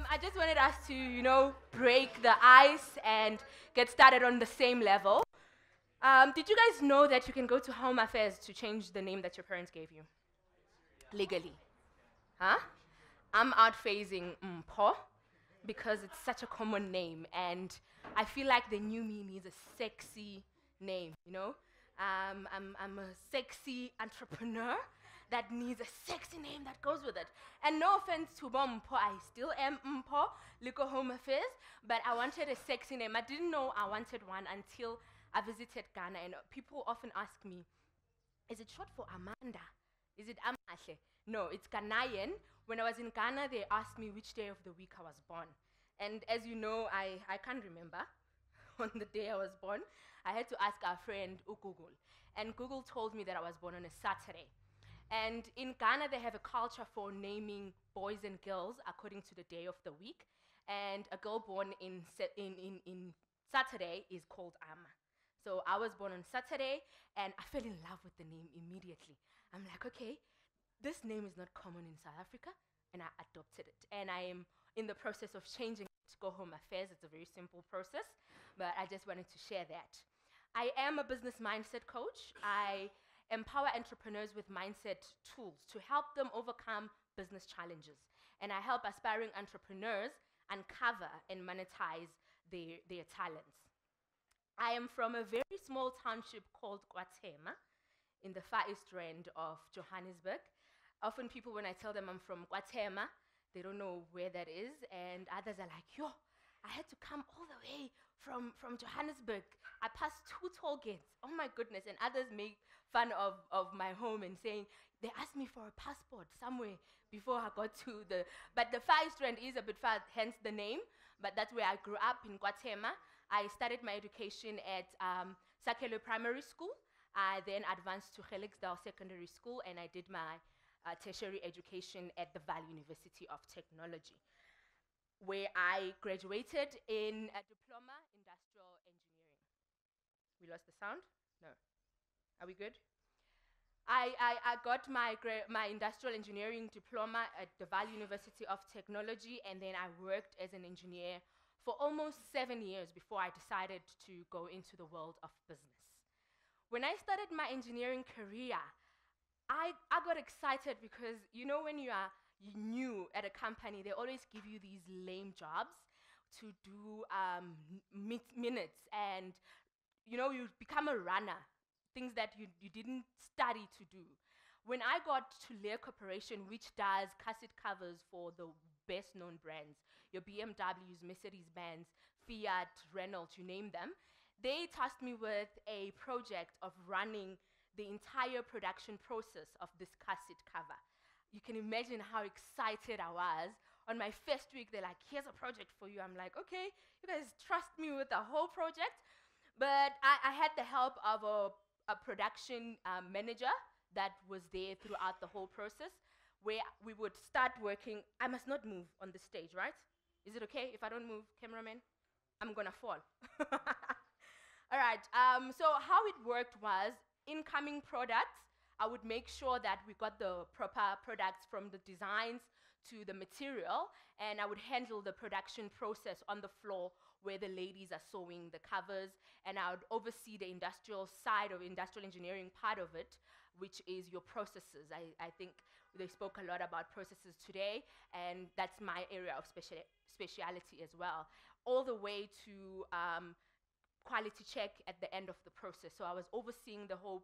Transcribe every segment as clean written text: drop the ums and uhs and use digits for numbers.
I just wanted us to, break the ice and get started on the same level. Did you guys know that you can go to Home Affairs to change the name that your parents gave you? Legally. Huh? I'm out phasing Mpho because it's such a common name, and I feel like the new me needs a sexy name. I'm a sexy entrepreneur that needs a sexy name that goes with it. And no offense to Mpho, I still am Mpho, Liko Home Affairs, but I wanted a sexy name. I didn't know I wanted one until I visited Ghana, and people often ask me, is it short for Amanda? Is it Amahle? No, it's Ghanaian. When I was in Ghana, they asked me which day of the week I was born. And as you know, I can't remember on the day I was born. I had to ask our friend Google. And Google told me that I was born on a Saturday. And in Ghana, they have a culture for naming boys and girls according to the day of the week. And a girl born in Saturday is called Ama. So I was born on Saturday, and I fell in love with the name immediately. I'm like, okay, this name is not common in South Africa, and I adopted it. And I am in the process of changing it to Go Home Affairs. It's a very simple process, but I just wanted to share that. I am a business mindset coach. I empower entrepreneurs with mindset tools to help them overcome business challenges. And I help aspiring entrepreneurs uncover and monetize their talents. I am from a very small township called KwaThema in the far east end of Johannesburg. Often people, when I tell them I'm from KwaThema, they don't know where that is, and others are like, yo, I had to come all the way from Johannesburg. I passed 2 toll gates. Oh my goodness. And others make fun of my home and saying, they asked me for a passport somewhere before I got to but the far east end is a bit far, hence the name, but that's where I grew up in KwaThema. I started my education at Sakelo Primary School. I then advanced to Helixdale Secondary School, and I did my tertiary education at the Vaal University of Technology, where I graduated in a diploma industrial engineering. We lost the sound? No. Are we good? I got my industrial engineering diploma at the Vaal University of Technology, and then I worked as an engineer for almost 7 years before I decided to go into the world of business. When I started my engineering career, I got excited because, when you are new at a company, they always give you these lame jobs to do minutes, and, you become a runner, things that you didn't study to do. When I got to Lear Corporation, which does cassette covers for the best known brands, your BMWs, Mercedes-Benz, Fiat, Renault, you name them, they tasked me with a project of running the entire production process of this cassette cover. You can imagine how excited I was. On my first week, they're like, here's a project for you. I'm like, okay, you guys trust me with the whole project. But I had the help of a production manager that was there throughout the whole process, where we would start working. I must not move on the stage, right? Is it okay if I don't move, cameraman? I'm gonna fall. All right, so how it worked was, incoming products, I would make sure that we got the proper products from the designs to the material, and I would handle the production process on the floor where the ladies are sewing the covers, and I would oversee the industrial side of industrial engineering part of it, which is your processes. I think they spoke a lot about processes today, and that's my area of speciality as well, all the way to quality check at the end of the process. So I was overseeing the whole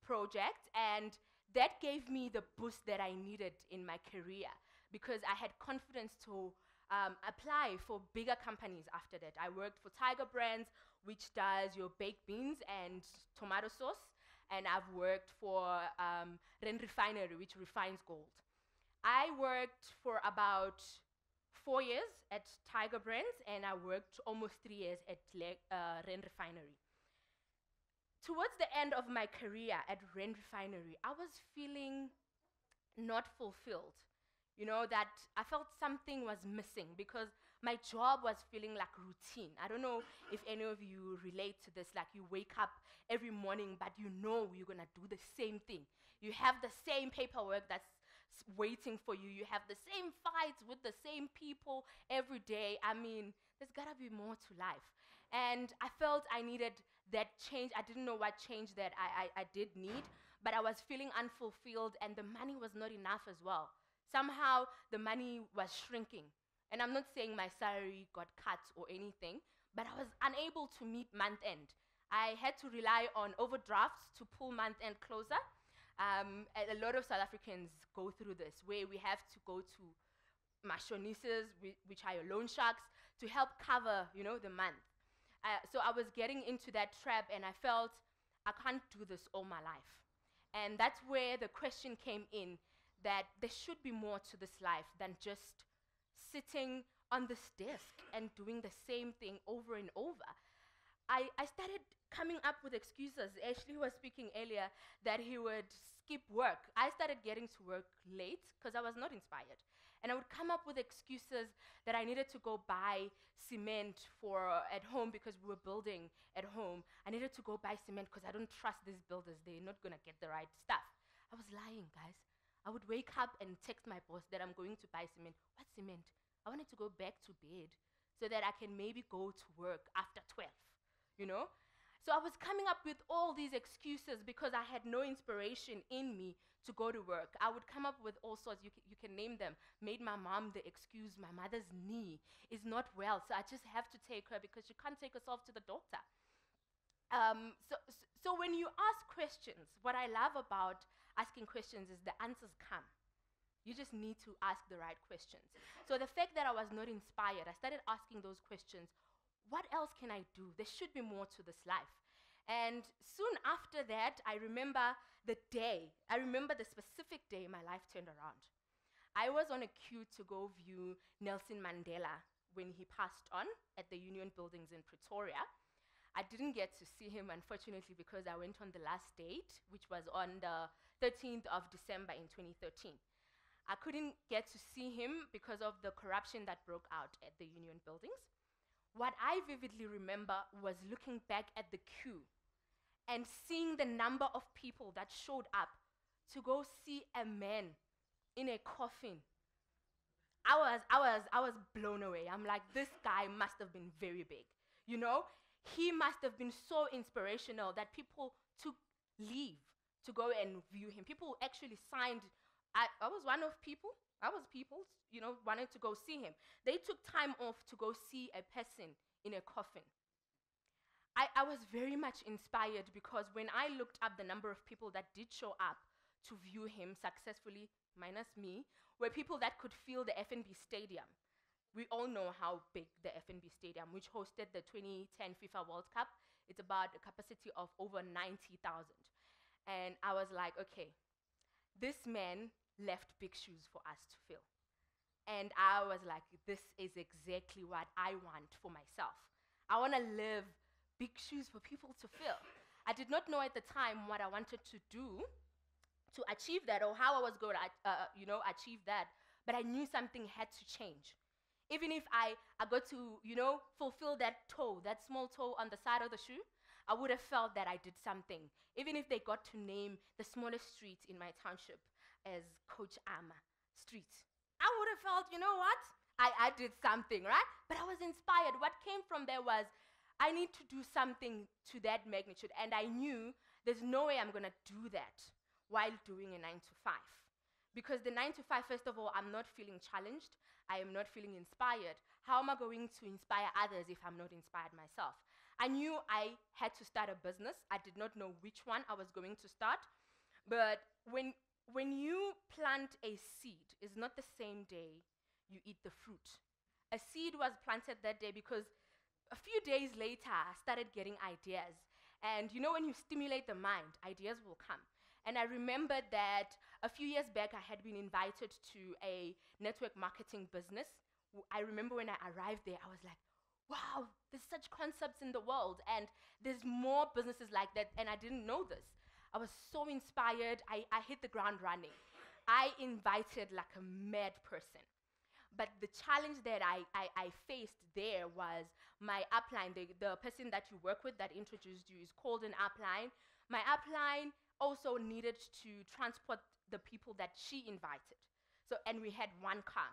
project, and that gave me the boost that I needed in my career, because I had confidence to apply for bigger companies after that. I worked for Tiger Brands, which does your baked beans and tomato sauce, and I've worked for Ren Refinery, which refines gold. I worked for about 4 years at Tiger Brands, and I worked almost 3 years at Ren Refinery. Towards the end of my career at Ren Refinery, I was feeling not fulfilled. That I felt something was missing because my job was feeling like routine. I don't know if any of you relate to this, like you wake up every morning, but you're gonna do the same thing. You have the same paperwork that's waiting for you. You have the same fights with the same people every day. I mean, there's gotta be more to life. And I felt I needed that change. I didn't know what change that I did need, but I was feeling unfulfilled, and the money was not enough as well. Somehow the money was shrinking. And I'm not saying my salary got cut or anything, but I was unable to meet month end. I had to rely on overdrafts to pull month end closer. A lot of South Africans go through this, where we have to go to mashonisas, which are your loan sharks, to help cover, the month. So I was getting into that trap, and I felt I can't do this all my life. And that's where the question came in, that there should be more to this life than just sitting on this desk and doing the same thing over and over. I started coming up with excuses. Ashley was speaking earlier that he would skip work. I started getting to work late because I was not inspired. And I would come up with excuses that I needed to go buy cement for at home because we were building at home. I needed to go buy cement because I don't trust these builders. They're not going to get the right stuff. I was lying, guys. I would wake up and text my boss that I'm going to buy cement. What cement? I wanted to go back to bed so that I can maybe go to work after 12, So I was coming up with all these excuses because I had no inspiration in me to go to work. I would come up with all sorts, you can name them. Made my mom the excuse, my mother's knee is not well, so I just have to take her because she can't take herself to the doctor. So when you ask questions, what I love about asking questions is the answers come. You just need to ask the right questions. So the fact that I was not inspired, I started asking those questions. What else can I do? There should be more to this life. And soon after that, I remember the day. I remember the specific day my life turned around. I was on a queue to go view Nelson Mandela when he passed on at the Union Buildings in Pretoria. I didn't get to see him, unfortunately, because I went on the last date, which was on the 13th of December in 2013. I couldn't get to see him because of the corruption that broke out at the Union Buildings. What I vividly remember was looking back at the queue and seeing the number of people that showed up to go see a man in a coffin. I was blown away. I'm like, this guy must have been very big. He must have been so inspirational that people took leave to go and view him. People actually signed. I was one of people. I was people, wanted to go see him. They took time off to go see a person in a coffin. I was very much inspired because when I looked up the number of people that did show up to view him successfully, minus me, were people that could fill the FNB Stadium. We all know how big the FNB Stadium, which hosted the 2010 FIFA World Cup, it's about a capacity of over 90,000. And I was like, okay, this man left big shoes for us to fill. And I was like, this is exactly what I want for myself. I want to live big shoes for people to fill. I did not know at the time what I wanted to do to achieve that or how I was going to, achieve that. But I knew something had to change. Even if I got to, fulfill that toe, that small toe on the side of the shoe, I would have felt that I did something. Even if they got to name the smallest street in my township as Coach Ama Street, I would have felt, you know what? I did something, right? But I was inspired. What came from there was, I need to do something to that magnitude. And I knew there's no way I'm going to do that while doing a 9-to-5. Because the 9-to-5, first of all, I'm not feeling challenged. I am not feeling inspired. How am I going to inspire others if I'm not inspired myself? I knew I had to start a business. I did not know which one I was going to start. But when you plant a seed, it's not the same day you eat the fruit. A seed was planted that day because a few days later, I started getting ideas. And when you stimulate the mind, ideas will come. And I remembered that a few years back, I had been invited to a network marketing business. I remember when I arrived there, I was like, wow, there's such concepts in the world. And there's more businesses like that. And I didn't know this. I was so inspired. I hit the ground running. I invited like a mad person. But the challenge that I faced there was my upline, the person that you work with that introduced you is called an upline. My upline also needed to transport the people that she invited. So, and we had one car.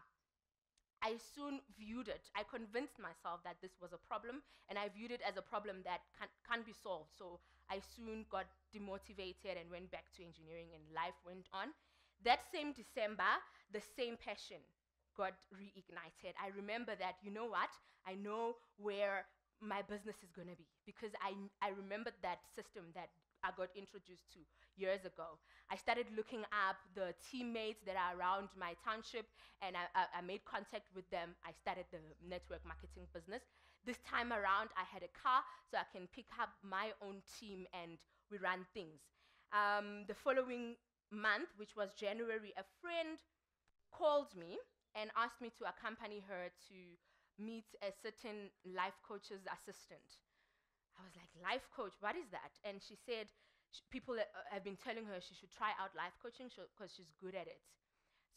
I soon viewed it. I convinced myself that this was a problem, and I viewed it as a problem that can't be solved. So I soon got demotivated and went back to engineering, and life went on. That same December, the same passion got reignited. I remember that, you know what? I know where my business is going to be, because I remembered that system that I got introduced to years ago. I started looking up the teammates that are around my township, and I made contact with them. I started the network marketing business. This time around, I had a car, so I can pick up my own team and we ran things. The following month, which was January, a friend called me and asked me to accompany her to meet a certain life coach's assistant. I was like, life coach, what is that? And she said, people have been telling her she should try out life coaching because she's good at it.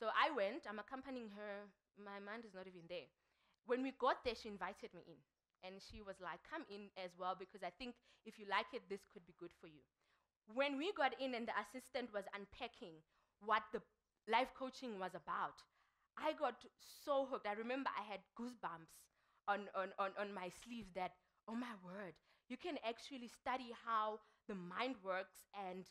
So I went, I'm accompanying her. My mind is not even there. When we got there, she invited me in. And she was like, come in as well, because I think if you like it, this could be good for you. When we got in and the assistant was unpacking what the life coaching was about, I got so hooked. I remember I had goosebumps on my sleeves that, oh my word, you can actually study how the mind works and,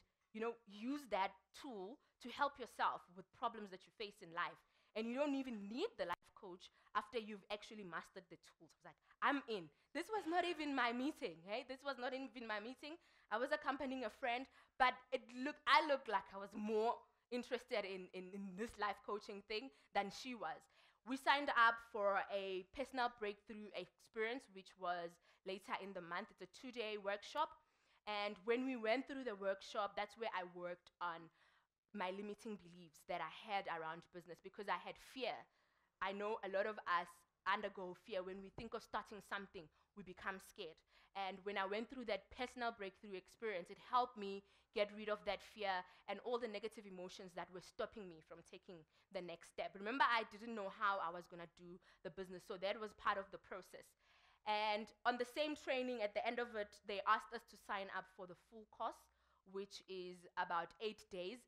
use that tool to help yourself with problems that you face in life. And you don't even need the life coach after you've actually mastered the tools. I was like, I'm in. This was not even my meeting, hey? This was not even my meeting. I was accompanying a friend, but I looked like I was more interested in this life coaching thing than she was. We signed up for a personal breakthrough experience, which was later in the month. It's a 2-day workshop. And when we went through the workshop, that's where I worked on my limiting beliefs that I had around business, because I had fear. I know a lot of us undergo fear. When we think of starting something, we become scared. And when I went through that personal breakthrough experience, it helped me get rid of that fear and all the negative emotions that were stopping me from taking the next step. Remember, I didn't know how I was going to do the business, so that was part of the process. And on the same training, at the end of it, they asked us to sign up for the full course, which is about 8 days.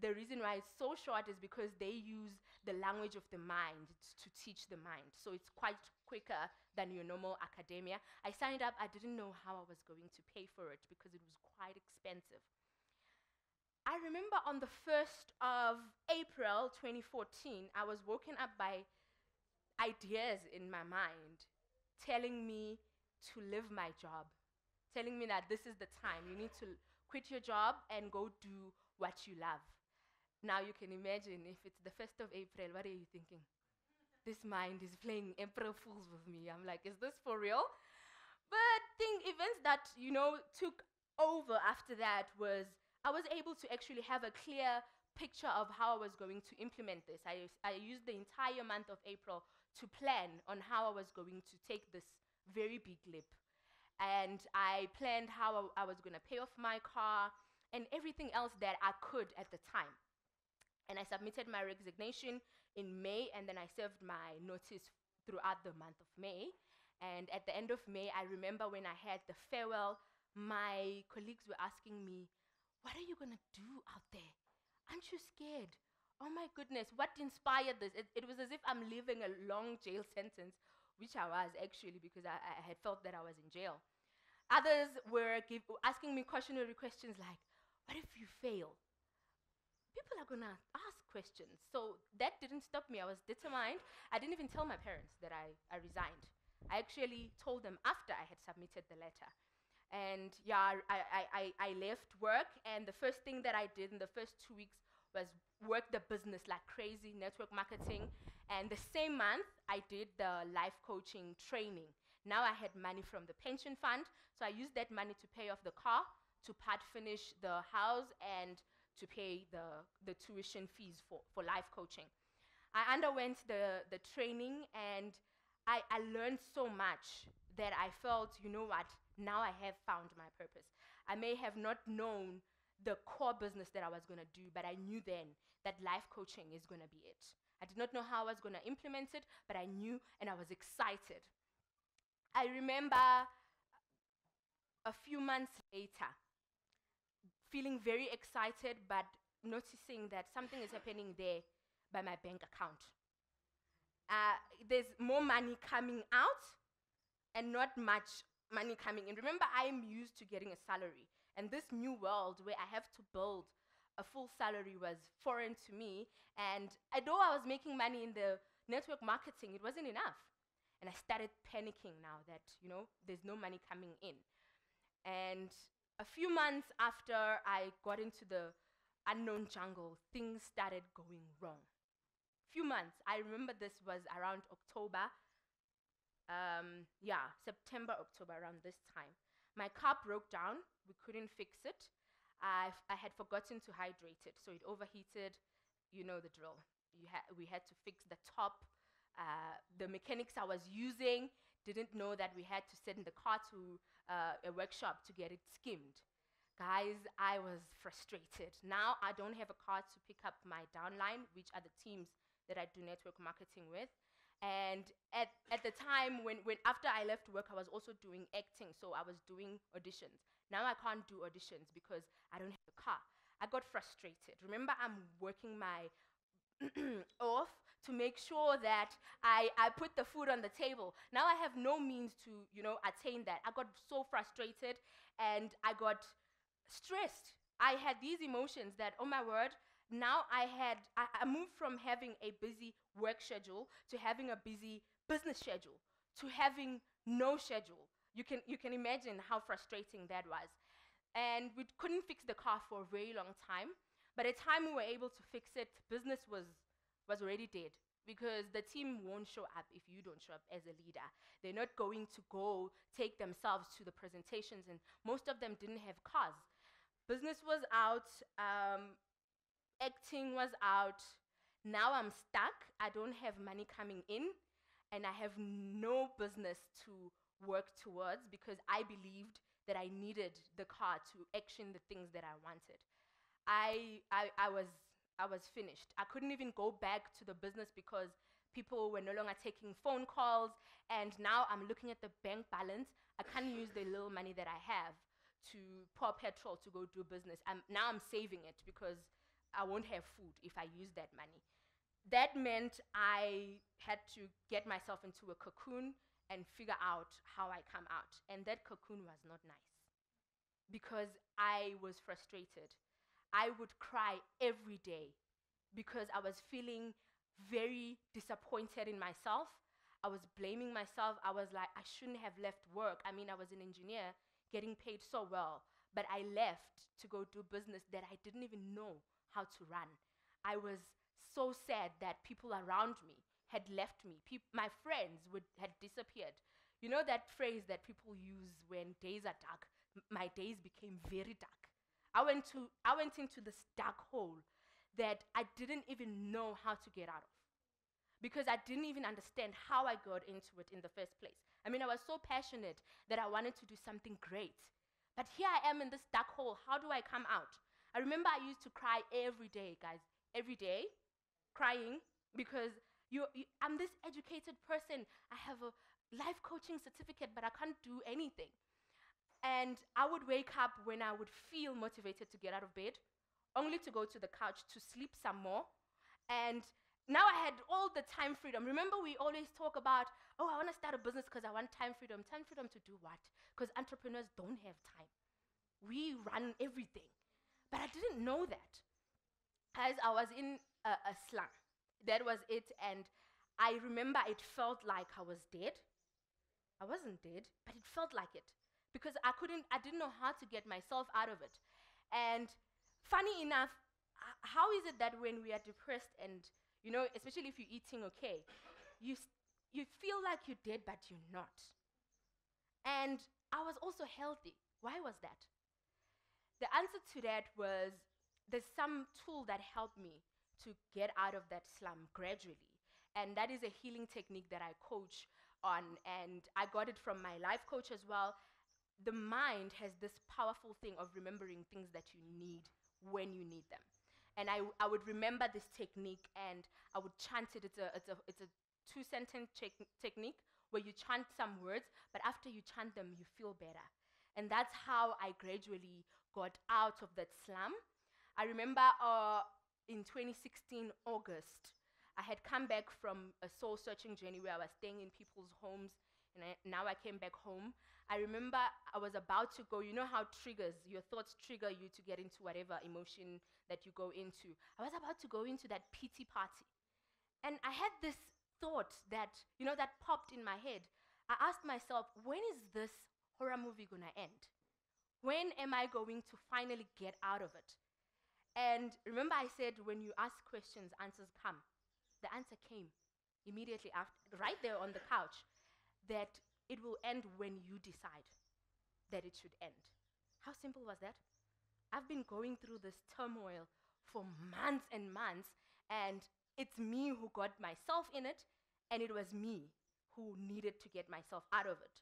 The reason why it's so short is because they use the language of the mind to teach the mind. So it's quite quicker than your normal academia. I signed up. I didn't know how I was going to pay for it because it was quite expensive. I remember on the 1st of April 2014, I was woken up by ideas in my mind telling me to leave my job, telling me that this is the time. You need to quit your job and go do what you love. Now you can imagine, if it's the 1st of April, what are you thinking? This mind is playing April Fools with me. I'm like, is this for real? But events that, took over after that was I was able to actually have a clear picture of how I was going to implement this. I used the entire month of April to plan on how I was going to take this very big leap. And I planned how I was going to pay off my car and everything else that I could at the time. And I submitted my resignation in May, and then I served my notice throughout the month of May. And at the end of May, I remember when I had the farewell, my colleagues were asking me, what are you going to do out there? Aren't you scared? Oh my goodness, what inspired this? It was as if I'm living a long jail sentence, which I was actually, because I had felt that I was in jail. Others were asking me cautionary questions like, what if you fail? People are going to ask questions. So that didn't stop me. I was determined. I didn't even tell my parents that I resigned. I actually told them after I had submitted the letter. And yeah, I left work, and the first thing that I did in the first 2 weeks was work the business like crazy, network marketing. And the same month, I did the life coaching training. Now I had money from the pension fund, so I used that money to pay off the car, to part finish the house, and to pay the tuition fees for life coaching. I underwent the training, and I learned so much that I felt, you know what, now I have found my purpose. I may have not known the core business that I was going to do, but I knew then that life coaching is going to be it. I did not know how I was going to implement it, but I knew, and I was excited. I remember a few months later, feeling very excited, but noticing that something is happening there by my bank account. There's more money coming out and not much money coming in. Remember, I'm used to getting a salary, and this new world where I have to build a full salary was foreign to me. And although I was making money in the network marketing, it wasn't enough. And I started panicking now that, there's no money coming in. And a few months after I got into the unknown jungle, things started going wrong. Few months. I remember this was around October. September, October, around this time. My car broke down. We couldn't fix it. I had forgotten to hydrate it, so it overheated. You know the drill. We had to fix the top. The mechanics I was using didn't know that we had to send the car to a workshop to get it skimmed. Guys, I was frustrated. Now I don't have a car to pick up my downline, which are the teams that I do network marketing with. And at the time when after I left work, I was also doing acting, so I was doing auditions. Now I can't do auditions because I don't have a car. I got frustrated. Remember, I'm working my off to make sure that I put the food on the table. Now I have no means to, attain that. I got so frustrated and I got stressed. I had these emotions that, oh my word, now I moved from having a busy work schedule to having a busy business schedule to having no schedule. You can imagine how frustrating that was. And we couldn't fix the car for a very long time. By the time we were able to fix it, business was already dead, because the team won't show up if you don't show up as a leader. They're not going to go take themselves to the presentations, and most of them didn't have cars. Business was out. Acting was out. Now I'm stuck. I don't have money coming in, and I have no business to work towards because I believed that I needed the car to action the things that I wanted. I was finished. I couldn't even go back to the business because people were no longer taking phone calls, and now I'm looking at the bank balance. I can't use the little money that I have to pour petrol to go do business. Now I'm saving it because I won't have food if I use that money. That meant I had to get myself into a cocoon and figure out how I come out. And that cocoon was not nice because I was frustrated. I would cry every day because I was feeling very disappointed in myself. I was blaming myself. I was like, I shouldn't have left work. I mean, I was an engineer getting paid so well, but I left to go do business that I didn't even know how to run. I was so sad that people around me had left me. My friends had disappeared. You know that phrase that people use when days are dark? My days became very dark. I went into this dark hole that I didn't even know how to get out of, because I didn't even understand how I got into it in the first place. I mean, I was so passionate that I wanted to do something great. But here I am in this dark hole. How do I come out? I remember I used to cry every day, guys. Every day, crying, because I'm this educated person. I have a life coaching certificate, but I can't do anything. And I would wake up when I would feel motivated to get out of bed, only to go to the couch to sleep some more. And now I had all the time freedom. Remember, we always talk about, oh, I want to start a business because I want time freedom. Time freedom to do what? Because entrepreneurs don't have time. We run everything. But I didn't know that. As I was in a slum, that was it. And I remember it felt like I was dead. I wasn't dead, but it felt like it. Because I didn't know how to get myself out of it. And funny enough, how is it that when we are depressed and, especially if you're eating okay, you feel like you're dead, but you're not. And I was also healthy. Why was that? The answer to that was, there's some tool that helped me to get out of that slum gradually. And that is a healing technique that I coach on. And I got it from my life coach as well. The mind has this powerful thing of remembering things that you need when you need them. And I would remember this technique and I would chant it. It's a two-sentence technique where you chant some words, but after you chant them, you feel better. And that's how I gradually got out of that slum. I remember in 2016 August, I had come back from a soul searching journey where I was staying in people's homes, and now I came back home. I remember I was about to go, you know how your thoughts trigger you to get into whatever emotion that you go into. I was about to go into that PT party. And I had this thought that, that popped in my head. I asked myself, when is this horror movie gonna end? When am I going to finally get out of it? And remember I said, when you ask questions, answers come. The answer came immediately after, right there on the couch, that it will end when you decide that it should end. How simple was that? I've been going through this turmoil for months and months, and it's me who got myself in it, and it was me who needed to get myself out of it.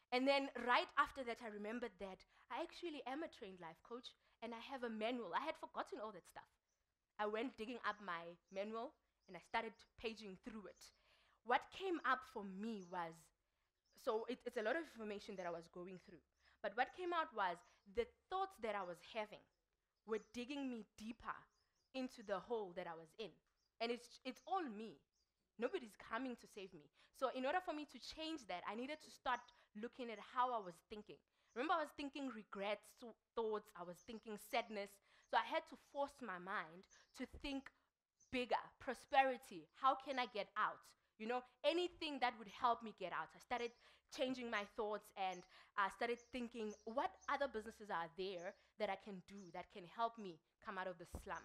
And then right after that, I remembered that I actually am a trained life coach, and I have a manual. I had forgotten all that stuff. I went digging up my manual, and I started paging through it. What came up for me was, so it's a lot of information that I was going through. But what came out was the thoughts that I was having were digging me deeper into the hole that I was in. And it's all me. Nobody's coming to save me. So in order for me to change that, I needed to start looking at how I was thinking. Remember, I was thinking regrets, thoughts, I was thinking sadness. So I had to force my mind to think bigger, prosperity, how can I get out? Anything that would help me get out. I started changing my thoughts, and I started thinking, what other businesses are there that I can do that can help me come out of the slum?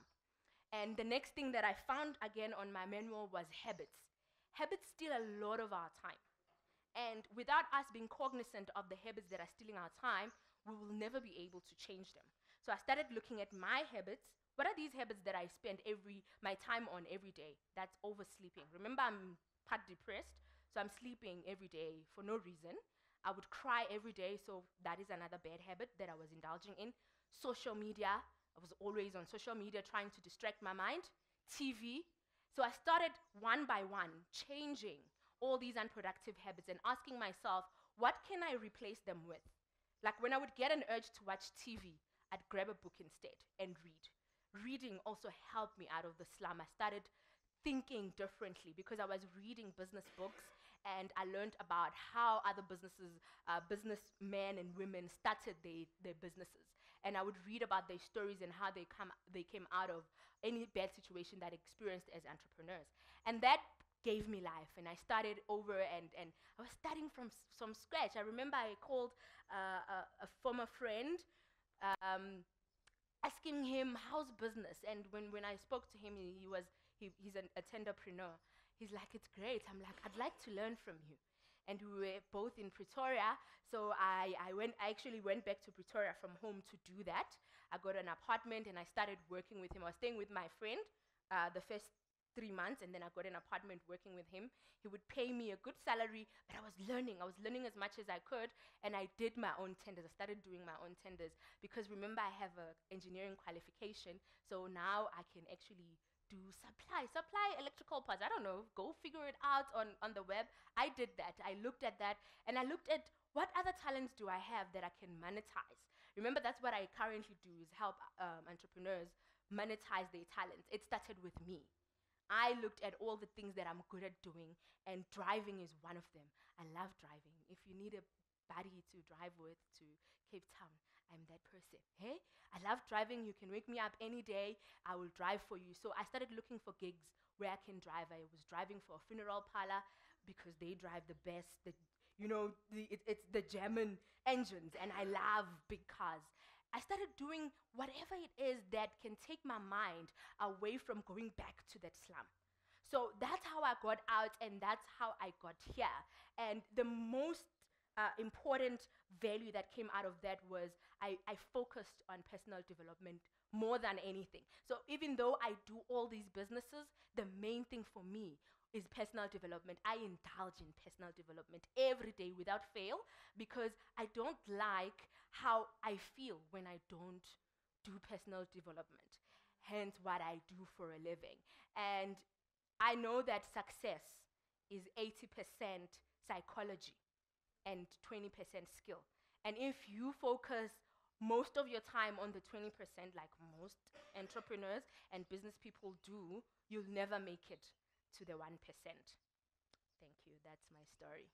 And the next thing that I found again on my manual was habits. Habits steal a lot of our time. And without us being cognizant of the habits that are stealing our time, we will never be able to change them. So I started looking at my habits. What are these habits that I spend my time on every day? That's oversleeping. Remember, I'm part depressed, so I'm sleeping every day for no reason. I would cry every day, so that is another bad habit that I was indulging in. Social media, I was always on social media trying to distract my mind. TV. So I started one by one changing all these unproductive habits and asking myself, what can I replace them with? Like when I would get an urge to watch TV, I'd grab a book instead and read. Reading also helped me out of the slum. I started thinking differently because I was reading business books, and I learned about how other businessmen and women started their businesses. And I would read about their stories and how they came out of any bad situation that experienced as entrepreneurs. And that gave me life, and I started over, and I was starting from scratch. I remember I called a former friend, asking him how's business, and when I spoke to him, he's a tenderpreneur. He's like, it's great. I'm like, I'd like to learn from you. And we were both in Pretoria, so I actually went back to Pretoria from home to do that. I got an apartment and I started working with him. I was staying with my friend the first 3 months, and then I got an apartment working with him. He would pay me a good salary, but I was learning as much as I could, and I did my own tenders. I started doing my own tenders because remember, I have an engineering qualification, so now I can actually do supply electrical parts. I don't know, go figure it out on the web. I did that. I looked at that, and I looked at what other talents do I have that I can monetize. Remember, that's what I currently do, is help entrepreneurs monetize their talents. It started with me. I looked at all the things that I'm good at doing, and driving is one of them. I love driving. If you need a buddy to drive with to Cape Town, I'm that person. Hey, I love driving. You can wake me up any day. I will drive for you. So I started looking for gigs where I can drive. I was driving for a funeral parlor because they drive the best. It's the German engines, and I love big cars. I started doing whatever it is that can take my mind away from going back to that slum. So that's how I got out, and that's how I got here. And the most important value that came out of that was I focused on personal development more than anything. So even though I do all these businesses, the main thing for me is personal development. I indulge in personal development every day without fail because I don't like how I feel when I don't do personal development. Hence what I do for a living. And I know that success is 80% psychology and 20% skill. And if you focus most of your time on the 20%, like most entrepreneurs and business people do, you'll never make it to the 1%. Thank you. That's my story.